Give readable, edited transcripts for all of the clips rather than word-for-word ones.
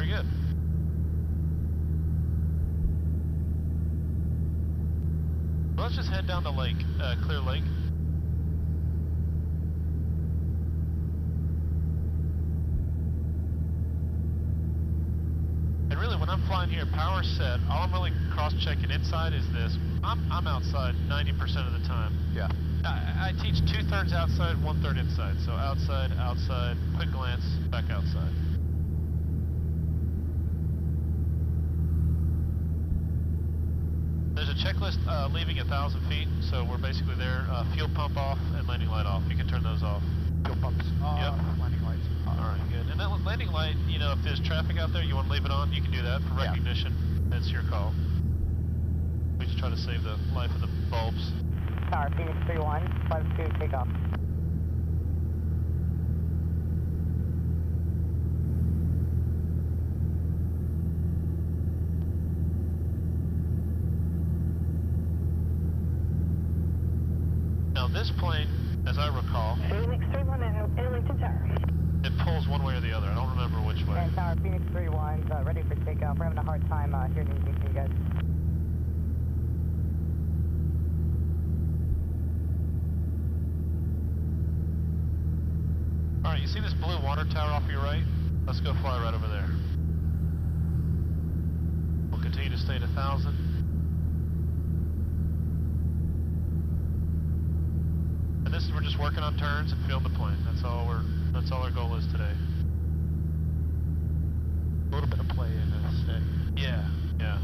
Very good. Well, let's just head down the lake, Clear Lake. And really, when I'm flying here, power set, all I'm really cross-checking inside is this. I'm outside 90% of the time. Yeah. I teach 2/3 outside, 1/3 inside. So outside, outside, quick glance, back outside. There's a checklist leaving 1,000 feet, so we're basically there. Fuel pump off and landing light off. You can turn those off. Fuel pumps off, landing lights off. All right, good. And that landing light, you know, if there's traffic out there, you want to leave it on, you can do that for recognition. That's your call. We just try to save the life of the bulbs. Tower, Phoenix 3-1, 5-2, takeoff. Now this plane, as I recall, Phoenix 3-1 and Arlington Tower. it pulls one way or the other. I don't remember which way. And Tower, Phoenix 3-1, ready for takeoff. We're having a hard time hearing anything from you guys. All right, you see this blue water tower off your right? Let's go fly right over there. We'll continue to stay at 1,000. And this is, we're just working on turns and feeling the plane. That's all our goal is today. A little bit of play in this day. Yeah, yeah.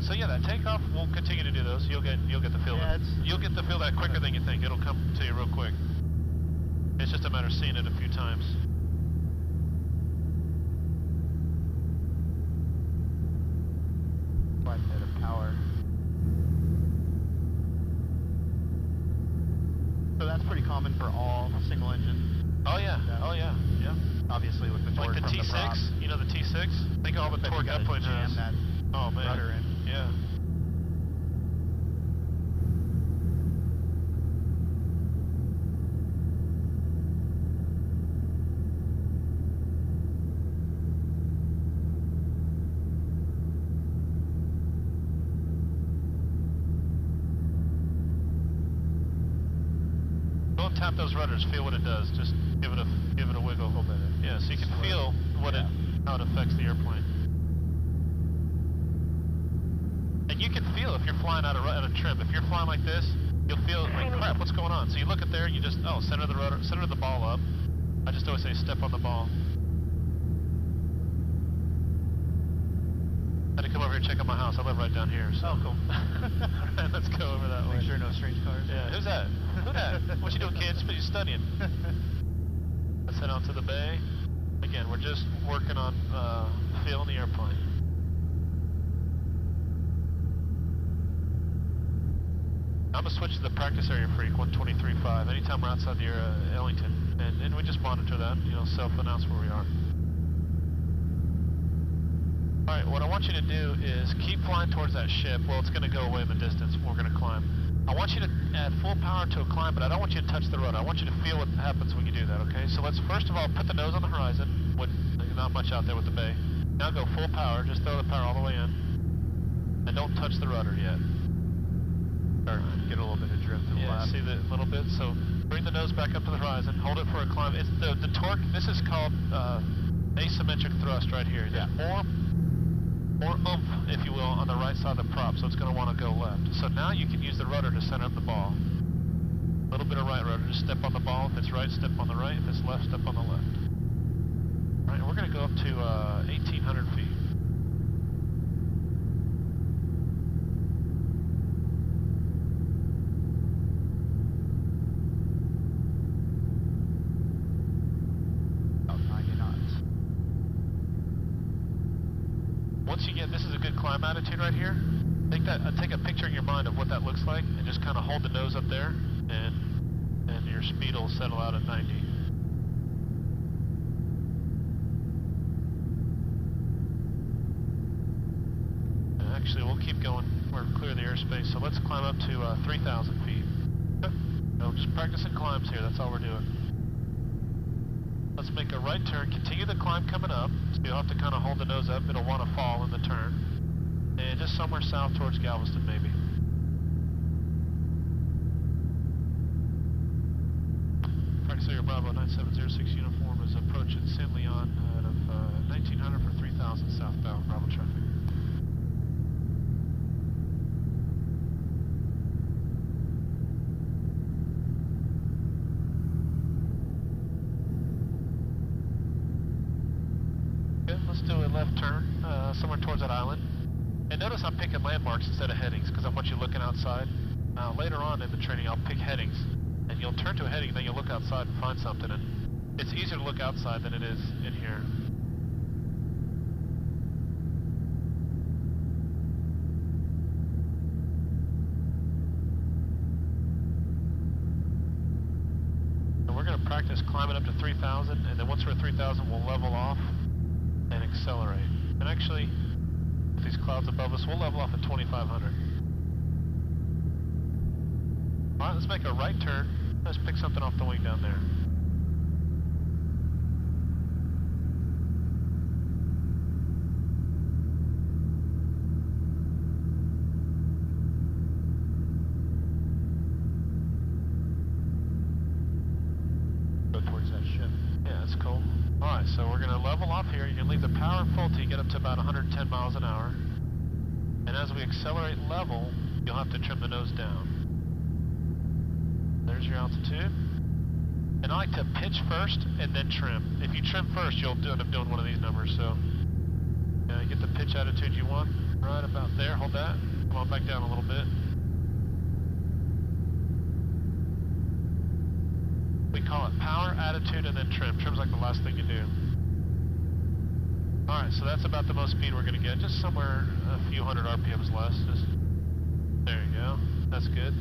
So yeah, that takeoff, we'll continue to do those. You'll get the feel. Yeah, you'll get the feel that quicker than you think. It'll come to you real quick. It's just a matter of seeing it a few times. Quite a bit of power. So that's pretty common for all single engine. Oh yeah, oh yeah, yeah. Obviously with the torque like the from T6, the prop. You know the T6? Think of all the torque that plane has. That Oh man. rudder in. Yeah. Don't tap those rudders. Feel what it does. Just give it a wiggle. A little bit. Yeah, so you can feel what how it affects the airplane. And you can feel if you're flying out a trim. If you're flying like this, you'll feel like crap. What's going on? So you look at there, you just center the rudder, center the ball up. I just always say step on the ball. I had to come over here and check out my house. I live right down here. So. Oh, cool. Let's go over that way. Make sure no strange cars. Yeah, who's that? Who that? What you doing, kids? But you studying. Let's head out to the bay. Again, we're just working on feeling the airplane. I'm going to switch to the practice area freak, 123.5, anytime we're outside the Ellington. And we just monitor that, you know, self-announce where we are. Alright, what I want you to do is keep flying towards that ship. Well, it's going to go away in the distance. We're going to climb. I want you to add full power to a climb, but I don't want you to touch the rudder. I want you to feel what happens when you do that, okay? So let's first of all put the nose on the horizon, with not much out there with the bay. Now go full power, just throw the power all the way in. And don't touch the rudder yet. Or get a little bit of drift to the left. See the little bit? So bring the nose back up to the horizon, hold it for a climb. It's the torque, this is called asymmetric thrust right here. Yeah. Or oomph, if you will, on the right side of the prop, so it's going to want to go left. So now you can use the rudder to center up the ball. A little bit of right rudder, just step on the ball. If it's right, step on the right. If it's left, step on the left. All right, we're going to go up to 1,800 feet. Once you get, this is a good climb attitude right here. Take a picture in your mind of what that looks like, and just kind of hold the nose up there, and your speed will settle out at 90. And actually, we'll keep going. We're clear of the airspace, so let's climb up to 3,000 feet. So just practicing climbs here, that's all we're doing. Let's make a right turn, continue the climb coming up, so you'll have to kind of hold the nose up, it'll want to fall in the turn. And just somewhere south towards Galveston maybe. Practice Area Bravo 9706 uniform is approaching San Leon out of 1900 for 3000 southbound Bravo traffic. Let's do a left turn, somewhere towards that island. And notice I'm picking landmarks instead of headings, because I want you looking outside. Later on in the training, I'll pick headings. And you'll turn to a heading, then you'll look outside and find something. And it's easier to look outside than it is in here. And we're going to practice climbing up to 3,000, and then once we're at 3,000, we'll level off and accelerate. And actually, with these clouds above us, we'll level off at 2,500. Alright, let's make a right turn. Let's pick something off the wing down there. Go towards that ship. Yeah, that's cool. Alright, so we're going to level off here. You can leave the power full till you get up to about 110 miles an hour. And as we accelerate level, you'll have to trim the nose down. There's your altitude. And I like to pitch first and then trim. If you trim first, you'll end up doing one of these numbers. So, get the pitch attitude you want. Right about there. Hold that. Come on back down a little bit. We call it power, attitude, and then trim. Trim's like the last thing you do. Alright, so that's about the most speed we're going to get. Just somewhere a few hundred RPMs less. There you go. That's good.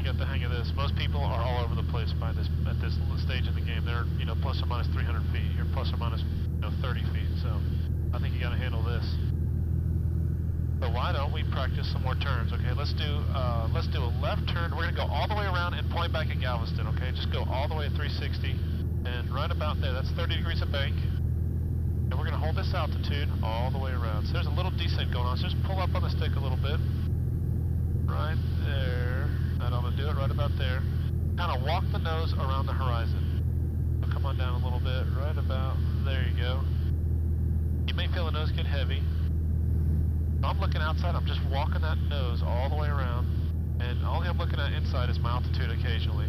Get the hang of this. Most people are all over the place at this stage in the game. They're plus or minus 300 feet. You're plus or minus 30 feet. So I think you got to handle this. So why don't we practice some more turns? Okay, let's do a left turn. We're gonna go all the way around and point back at Galveston. Okay, just go all the way at 360 and right about there. That's 30 degrees of bank. And we're gonna hold this altitude all the way around. So there's a little descent going on. So just pull up on the stick a little bit. Right there. That ought to do it right about there. Kind of walk the nose around the horizon. So come on down a little bit, right about there you go. You may feel the nose get heavy. If I'm looking outside, I'm just walking that nose all the way around. And all I'm looking at inside is my altitude occasionally.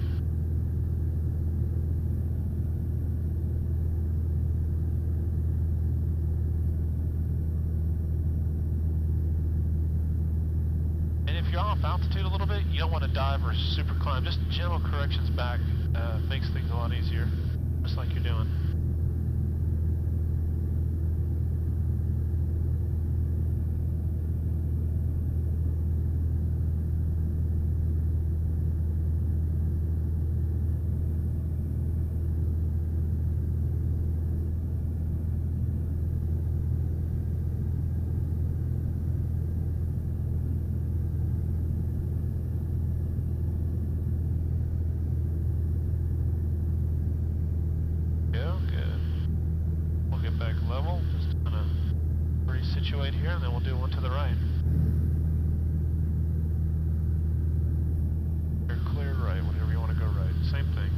Off altitude a little bit, you don't want to dive or super climb. Just gentle corrections back makes things a lot easier, just like you're doing. Here, and then we'll do one to the right. Or clear right, whatever you want to go right. Same thing.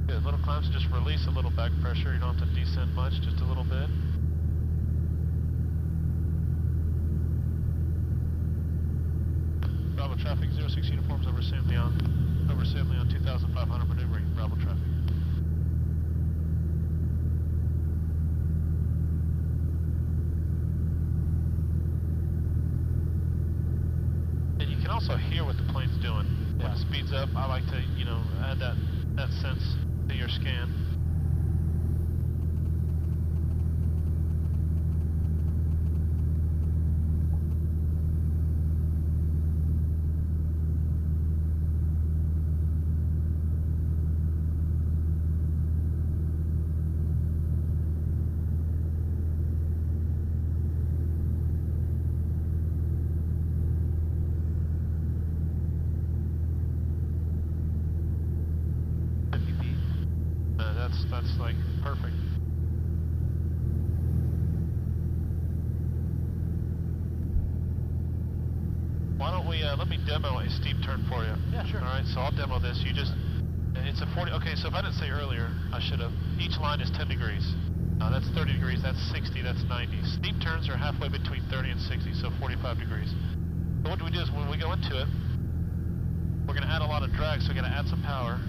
Good. good. Little climbs, just release a little back pressure. You don't have to descend much, just a little bit. Bravo traffic, 06 uniforms over San Leon. Over San Leon, 2,500 maneuvering. Bravo traffic. And you can also hear what the plane's doing. When it speeds up, I like to, you know, add that sense to your scan. That's like perfect. Why don't we, let me demo a steep turn for you. Yeah, sure. Alright, so I'll demo this. You just, it's a 40, okay, so if I didn't say earlier, I should have. Each line is 10 degrees. That's 30 degrees, that's 60, that's 90. Steep turns are halfway between 30 and 60, so 45 degrees. So what do we do is when we go into it, we're going to add a lot of drag, so we're going to add some power.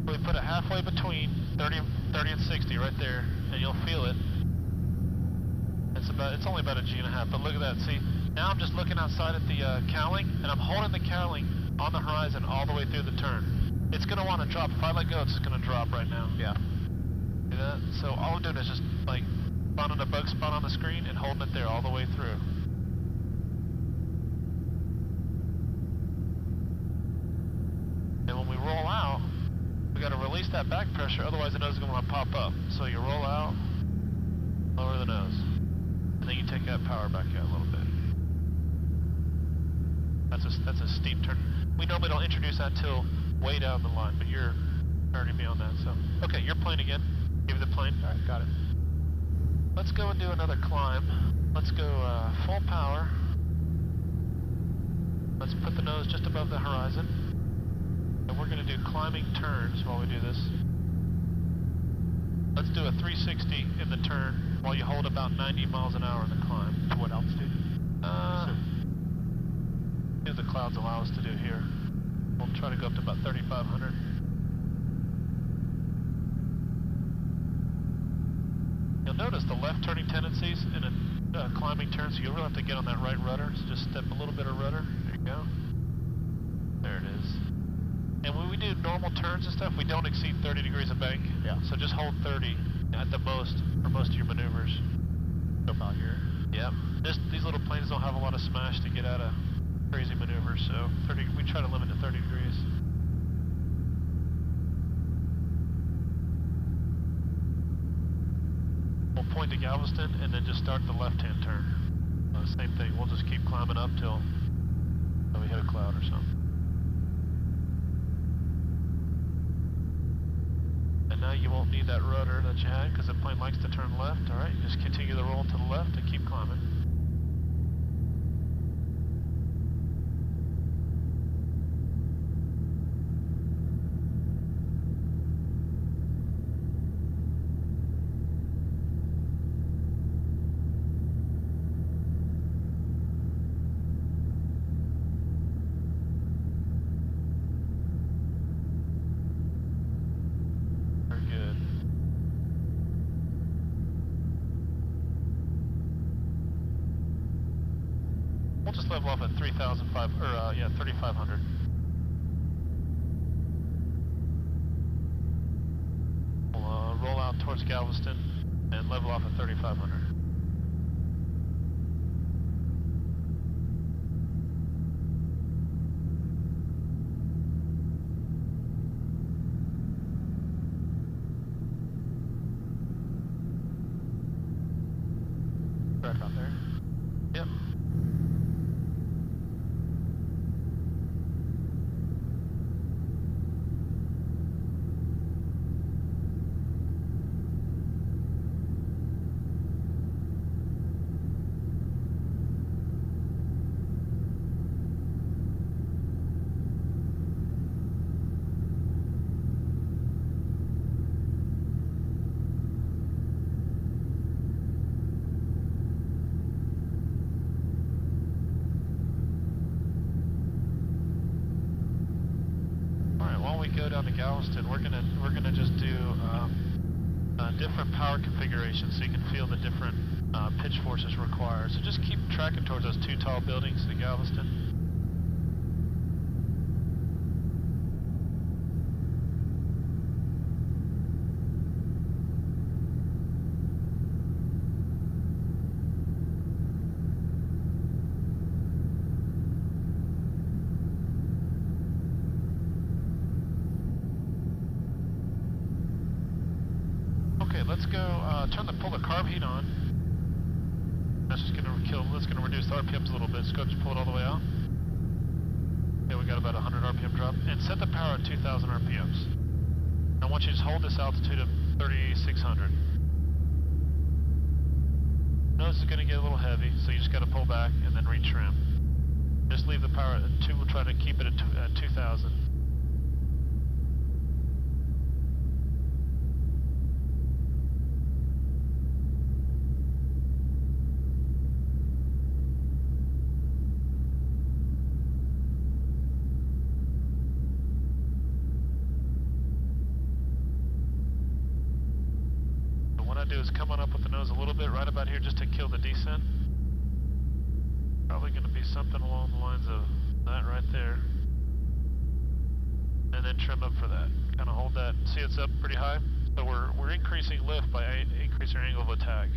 We put it halfway between 30 and 60 right there, and you'll feel it. It's only about a G and a half, but look at that. See, now I'm just looking outside at the cowling, and I'm holding the cowling on the horizon all the way through the turn. It's going to want to drop. If I let go, it's just going to drop right now. Yeah. See that? So all I'm doing is just like finding a bug spot on the screen and holding it there all the way through. And when we roll out, we got to release that back pressure, otherwise the nose is going to want to pop up. So you roll out, lower the nose, and then you take that power back out a little bit. That's a steep turn. We normally don't introduce that till way down the line, but you're already beyond that. So okay, your plane again. Give me the plane. All right, got it. Let's go and do another climb. Let's go full power. Let's put the nose just above the horizon. And we're going to do climbing turns while we do this. Let's do a 360 in the turn while you hold about 90 miles an hour in the climb. To what altitude? See what the clouds allow us to do here. We'll try to go up to about 3,500. You'll notice the left turning tendencies in a climbing turn, so you'll really have to get on that right rudder. So just step a little bit of rudder. There you go. There it is. And when we do normal turns and stuff, we don't exceed 30 degrees of bank. Yeah. So just hold 30 at the most for most of your maneuvers. About here. Yep. These little planes don't have a lot of smash to get out of crazy maneuvers, so 30. We try to limit to 30 degrees. We'll point to Galveston and then just start the left-hand turn. Same thing. We'll just keep climbing up till we hit a cloud or something. And now you won't need that rudder that you had because the plane likes to turn left. All right, just continue the roll to the left and keep climbing. We'll just level off at 3,500. We'll roll out towards Galveston and level off at 3,500. Right about there. Yep. go down to Galveston, we're gonna just do different power configurations so you can feel the different pitch forces required. So just keep tracking towards those two tall buildings at Galveston. Let's go, pull the carb heat on. That's just gonna reduce the RPMs a little bit. So go just pull it all the way out. Okay, we got about 100 RPM drop. And set the power at 2,000 RPMs. I want you to just hold this altitude of 3,600. Nose is gonna get a little heavy, so you just gotta pull back and then retrim. Just leave the power at 2, we'll try to keep it at 2,000. Do is come on up with the nose a little bit right about here just to kill the descent. Probably going to be something along the lines of that right there. And then trim up for that. Kind of hold that. See, it's up pretty high. So we're increasing lift by increasing our angle of attack.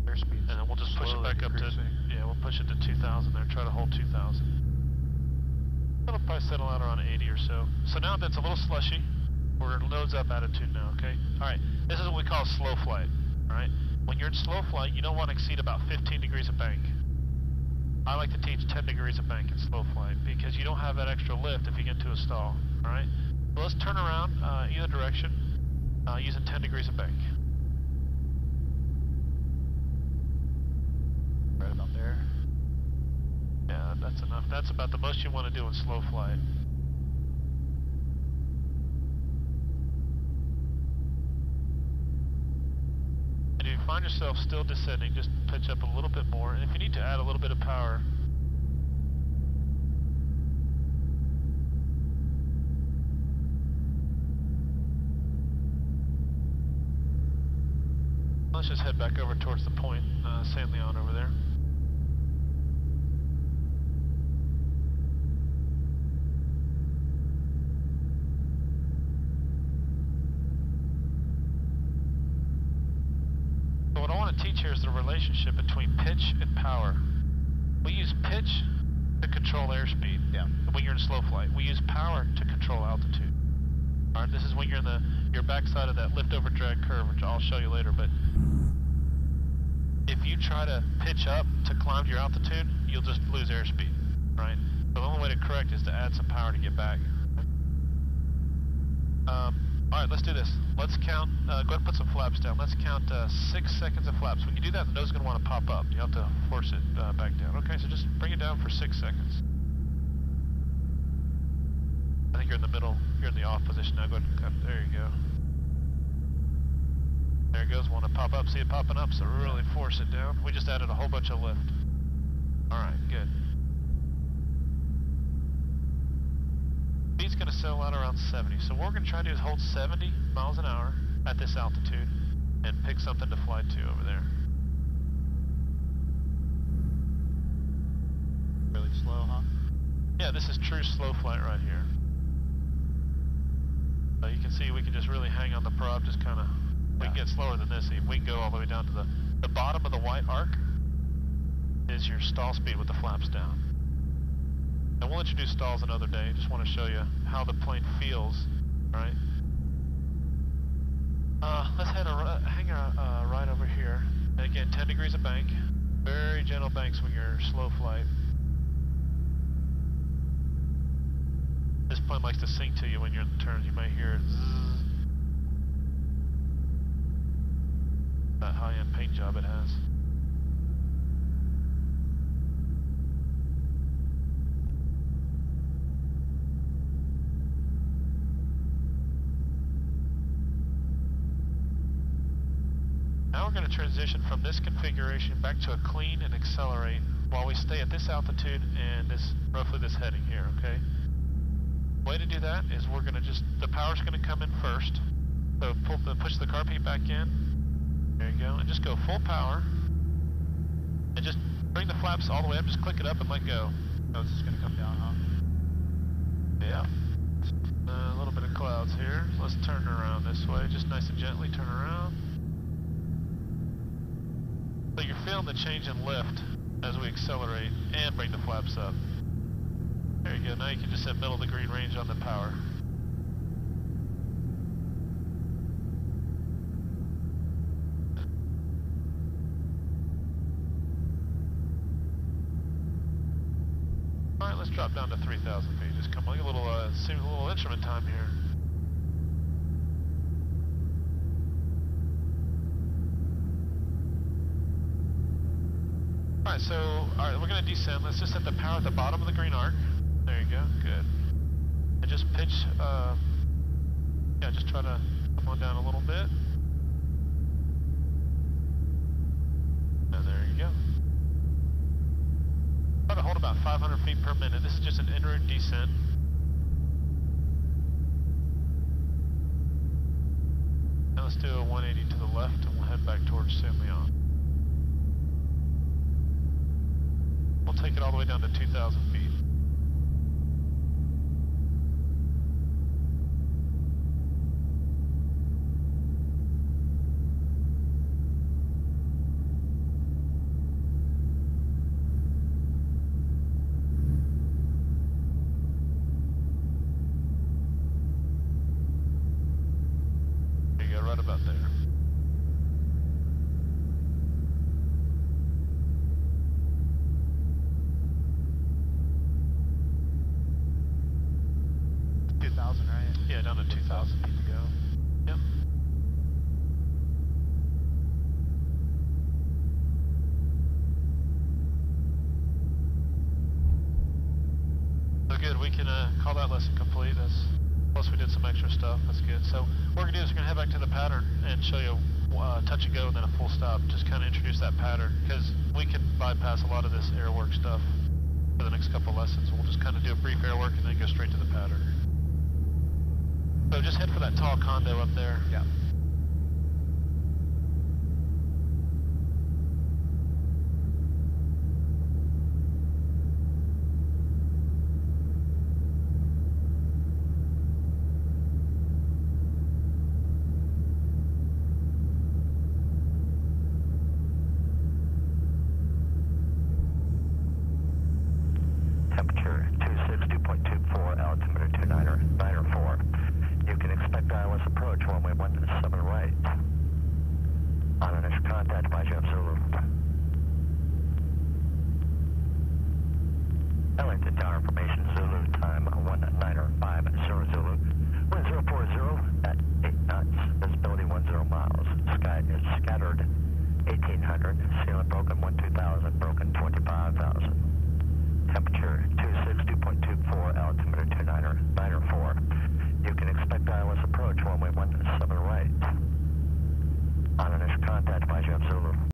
Airspeed. And then we'll just push it back up to, yeah, we'll push it to 2,000 there. Try to hold 2,000. It'll probably settle out around 80 or so. So now that's a little slushy. We're nose up attitude now, okay? Alright, this is what we call slow flight, alright? When you're in slow flight, you don't want to exceed about 15 degrees of bank. I like to teach 10 degrees of bank in slow flight because you don't have that extra lift if you get into a stall, alright? So let's turn around either direction using 10 degrees of bank. Right about there. Yeah, that's enough. That's about the most you want to do in slow flight. If you find yourself still descending, just pitch up a little bit more, and if you need to add a little bit of power, let's just head back over towards the point, San Leon over there. What I want to teach here is the relationship between pitch and power. We use pitch to control airspeed. Yeah. When you're in slow flight, we use power to control altitude. All right, this is when you're in your backside of that lift over drag curve, which I'll show you later. But if you try to pitch up to climb to your altitude, you'll just lose airspeed. Right. So the only way to correct is to add some power to get back. All right, let's do this. Let's count, go ahead and put some flaps down. Let's count 6 seconds of flaps. When you do that, the nose is going to want to pop up. You have to force it back down. Okay, so just bring it down for 6 seconds. I think you're in the middle. You're in the off position now. Go ahead and cut. There you go. There it goes. Want to pop up. See it popping up, so really force it down. We just added a whole bunch of lift. All right, good. Speed's going to settle out around 70. So what we're going to try to do is hold 70 miles an hour at this altitude and pick something to fly to over there. Really slow, huh? Yeah, this is true slow flight right here. So you can see we can just really hang on the prop, just kind of, we can get slower than this. We can go all the way down to the bottom of the white arc is your stall speed with the flaps down. And we'll introduce stalls another day. Just want to show you how the plane feels, right? Let's hang right over here. And again, 10 degrees of bank. Very gentle banks when you're slow flight. This plane likes to sing to you when you're in the turns. You might hear it zzz. That high-end paint job it has. Now we're going to transition from this configuration back to a clean and accelerate while we stay at this altitude and roughly this heading here, okay? way to do that is we're gonna the power's gonna come in first. So push the carpet back in. There you go, and just go full power. And just bring the flaps all the way up, just click it up and let go. Oh, it's just gonna come down, huh? Yeah. A little bit of clouds here. Let's turn around this way, just nice and gently turn around. So you're feeling the change in lift as we accelerate and bring the flaps up. There you go, now you can just set middle of the green range on the power. Alright, let's drop down to 3,000 feet. Just come like a little, seems a little instrument time here. Alright, we're gonna descend. Let's just set the power at the bottom of the green arc. There you go, good. And just pitch, yeah, just try to come on down a little bit. And there you go. Try to hold about 500 feet per minute. This is just an en route descent. Now let's do a 180 to the left and we'll head back towards San Leon. We'll take it all the way down to 2,000 feet. There you go, right about there. Right? Yeah, down to 2,000 feet to go. Yep. So good, we can call that lesson complete. Plus we did some extra stuff, that's good. So what we're gonna do is we're gonna head back to the pattern and show you touch and go and then a full stop. Just kind of introduce that pattern because we can bypass a lot of this air work stuff for the next couple lessons. We'll just kind of do a brief air work and then go straight to the pattern. So just head for that tall condo up there. Yeah. Temperature 260.24, altimeter 294. You can expect ILS approach runway 17 right. On initial contact, by Jeff Zulu. Ellington Tower information, Zulu, time 1950 Zulu. Wind 040 at 8 knots, visibility 10 miles. Sky is scattered 1800, ceiling broken 12,000, broken 25,000.